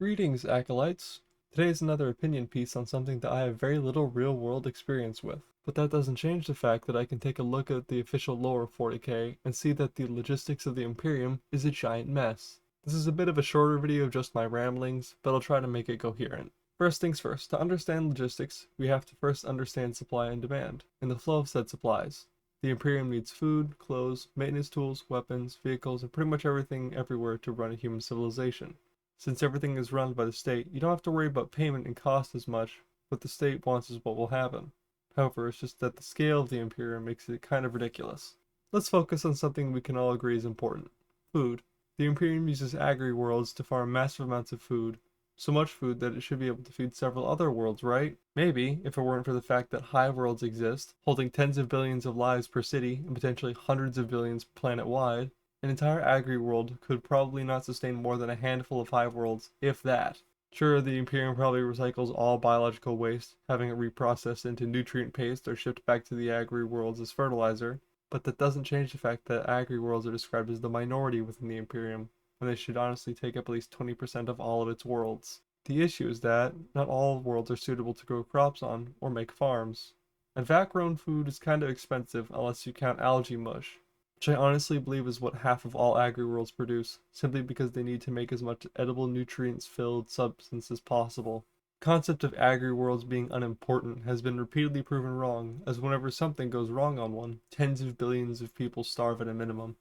Greetings, acolytes. Today is another opinion piece on something that I have very little real-world experience with, but that doesn't change the fact that I can take a look at the official lore of 40k and see that the logistics of the Imperium is a giant mess. This is a bit of a shorter video of just my ramblings, but I'll try to make it coherent. First things first, to understand logistics, we have to first understand supply and demand, and the flow of said supplies. The Imperium needs food, clothes, maintenance tools, weapons, vehicles, and pretty much everything everywhere to run a human civilization. Since everything is run by the state, you don't have to worry about payment and cost as much. What the state wants is what will happen. However, it's just that the scale of the Imperium makes it kind of ridiculous. Let's focus on something we can all agree is important. Food. The Imperium uses agri-worlds to farm massive amounts of food. So much food that it should be able to feed several other worlds, right? Maybe, if it weren't for the fact that hive worlds exist, holding tens of billions of lives per city and potentially hundreds of billions planet-wide, an entire agri-world could probably not sustain more than a handful of hive worlds, if that. Sure, the Imperium probably recycles all biological waste, having it reprocessed into nutrient paste or shipped back to the agri-worlds as fertilizer, but that doesn't change the fact that agri-worlds are described as the minority within the Imperium, and they should honestly take up at least 20% of all of its worlds. The issue is that not all worlds are suitable to grow crops on or make farms, and vat-grown food is kind of expensive unless you count algae mush, which I honestly believe is what half of all agri-worlds produce, simply because they need to make as much edible nutrients-filled substance as possible. The concept of agri-worlds being unimportant has been repeatedly proven wrong, as whenever something goes wrong on one, tens of billions of people starve at a minimum.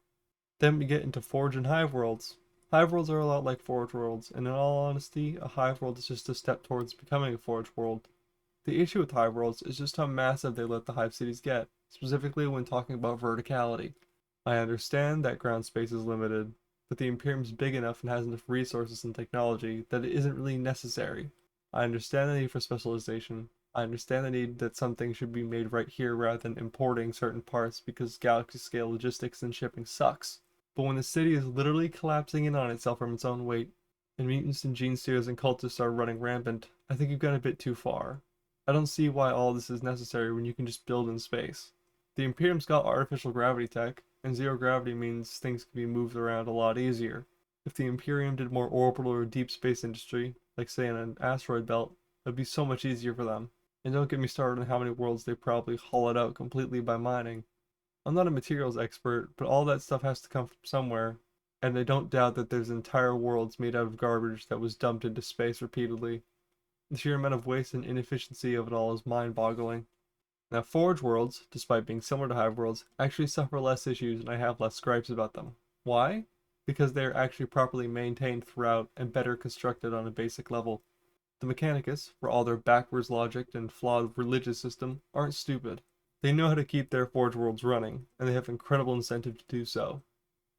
Then we get into Forge and Hive worlds. Hive worlds are a lot like Forge worlds, and in all honesty, a Hive world is just a step towards becoming a Forge world. The issue with Hive worlds is just how massive they let the Hive cities get, specifically when talking about verticality. I understand that ground space is limited, but the Imperium's big enough and has enough resources and technology that it isn't really necessary. I understand the need for specialization. I understand the need that something should be made right here rather than importing certain parts because galaxy scale logistics and shipping sucks. But when the city is literally collapsing in on itself from its own weight, and mutants and gene stealers and cultists are running rampant, I think you've gone a bit too far. I don't see why all this is necessary when you can just build in space. The Imperium's got artificial gravity tech, and zero gravity means things can be moved around a lot easier. If the Imperium did more orbital or deep space industry, like say in an asteroid belt, it would be so much easier for them. And don't get me started on how many worlds they probably hollowed out completely by mining. I'm not a materials expert, but all that stuff has to come from somewhere, and I don't doubt that there's entire worlds made out of garbage that was dumped into space repeatedly. The sheer amount of waste and inefficiency of it all is mind-boggling. Now, Forge worlds, despite being similar to Hive worlds, actually suffer less issues and I have less gripes about them. Why? Because they are actually properly maintained throughout and better constructed on a basic level. The Mechanicus, for all their backwards logic and flawed religious system, aren't stupid. They know how to keep their Forge worlds running, and they have incredible incentive to do so.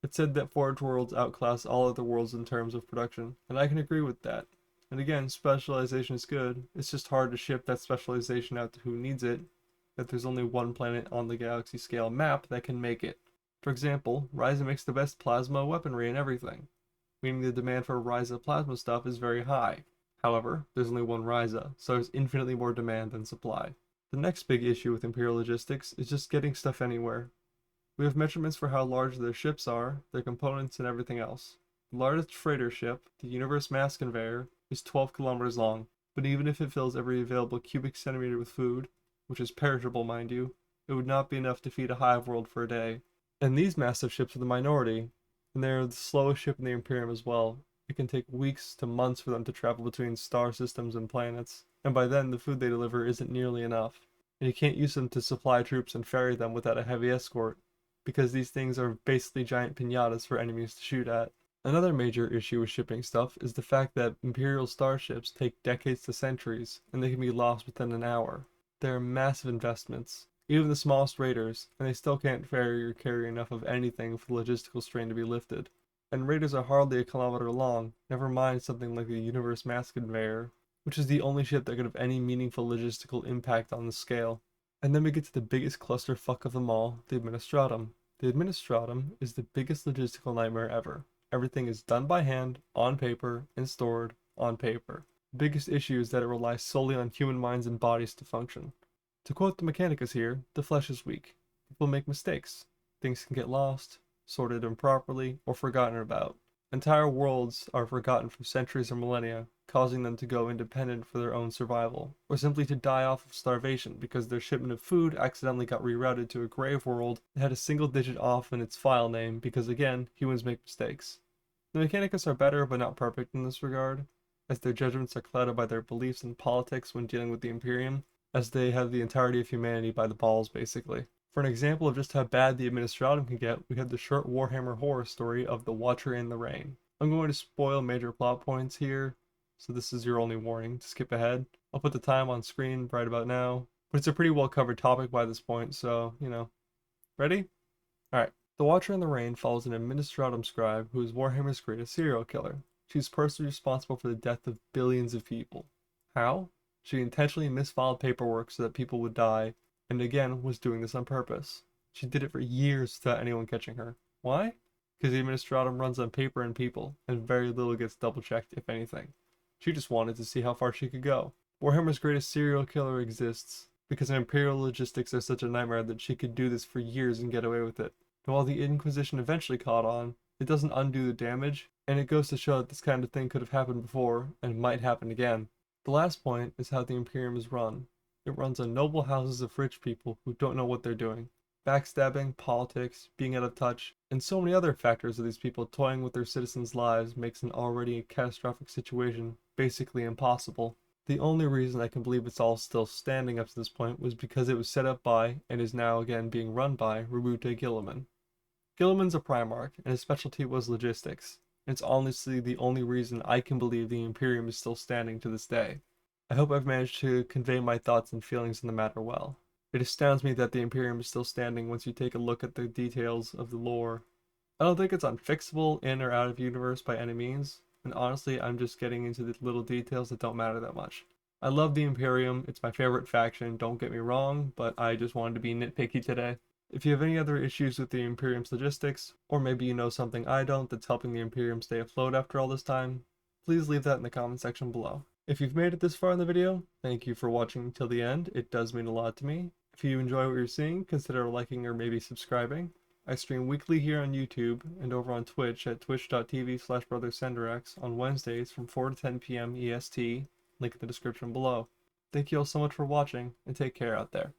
It's said that Forge worlds outclass all other worlds in terms of production, and I can agree with that. And again, specialization is good, it's just hard to ship that specialization out to who needs it, that there's only one planet on the galaxy scale map that can make it. For example, Ryza makes the best plasma weaponry and everything, meaning the demand for Ryza plasma stuff is very high. However, there's only one Ryza, so there's infinitely more demand than supply. The next big issue with Imperial logistics is just getting stuff anywhere. We have measurements for how large their ships are, their components, and everything else. The largest freighter ship, the Universe Mass Conveyor, is 12 kilometers long, but even if it fills every available cubic centimeter with food, which is perishable mind you, it would not be enough to feed a hive world for a day. And these massive ships are the minority, and they're the slowest ship in the Imperium as well. It can take weeks to months for them to travel between star systems and planets, and by then the food they deliver isn't nearly enough. And you can't use them to supply troops and ferry them without a heavy escort, because these things are basically giant piñatas for enemies to shoot at. Another major issue with shipping stuff is the fact that Imperial starships take decades to centuries, and they can be lost within an hour. They are massive investments, even the smallest raiders, and they still can't ferry or carry enough of anything for the logistical strain to be lifted. And raiders are hardly a kilometer long, never mind something like the Universe Mass Conveyor, which is the only ship that could have any meaningful logistical impact on the scale. And then we get to the biggest clusterfuck of them all, the Administratum. The Administratum is the biggest logistical nightmare ever. Everything is done by hand, on paper, and stored on paper. The biggest issue is that it relies solely on human minds and bodies to function. To quote the Mechanicus here, the flesh is weak. People make mistakes. Things can get lost, sorted improperly, or forgotten about. Entire worlds are forgotten for centuries or millennia, causing them to go independent for their own survival, or simply to die off of starvation because their shipment of food accidentally got rerouted to a grave world that had a single digit off in its file name because, again, humans make mistakes. The Mechanicus are better but not perfect in this regard, as their judgments are clouded by their beliefs in politics when dealing with the Imperium, as they have the entirety of humanity by the balls, basically. For an example of just how bad the Administratum can get, we have the short Warhammer horror story of the Watcher in the Rain. I'm going to spoil major plot points here, so this is your only warning to skip ahead. I'll put the time on screen right about now, but it's a pretty well covered topic by this point, so, ready? Alright. The Watcher in the Rain follows an Administratum scribe who is Warhammer's greatest serial killer. She's personally responsible for the death of billions of people. How? She intentionally misfiled paperwork so that people would die, and again was doing this on purpose. She did it for years without anyone catching her. Why? Because the Administratum runs on paper and people, and very little gets double checked, if anything. She just wanted to see how far she could go. Warhammer's greatest serial killer exists because Imperial logistics are such a nightmare that she could do this for years and get away with it. And while the Inquisition eventually caught on, it doesn't undo the damage, and it goes to show that this kind of thing could have happened before, and might happen again. The last point is how the Imperium is run. It runs on noble houses of rich people who don't know what they're doing. Backstabbing, politics, being out of touch, and so many other factors of these people toying with their citizens' lives makes an already catastrophic situation basically impossible. The only reason I can believe it's all still standing up to this point was because it was set up by, and is now again being run by, Rabute Guilliman. Guilliman's a Primarch, and his specialty was logistics, and it's honestly the only reason I can believe the Imperium is still standing to this day. I hope I've managed to convey my thoughts and feelings in the matter well. It astounds me that the Imperium is still standing once you take a look at the details of the lore. I don't think it's unfixable in or out of universe by any means, and honestly I'm just getting into the little details that don't matter that much. I love the Imperium, it's my favorite faction, don't get me wrong, but I just wanted to be nitpicky today. If you have any other issues with the Imperium's logistics, or maybe you know something I don't that's helping the Imperium stay afloat after all this time, please leave that in the comment section below. If you've made it this far in the video, thank you for watching until the end, it does mean a lot to me. If you enjoy what you're seeing, consider liking or maybe subscribing. I stream weekly here on YouTube and over on Twitch at twitch.tv/BrotherSenderX on Wednesdays from 4 to 10 p.m. EST, link in the description below. Thank you all so much for watching, and take care out there.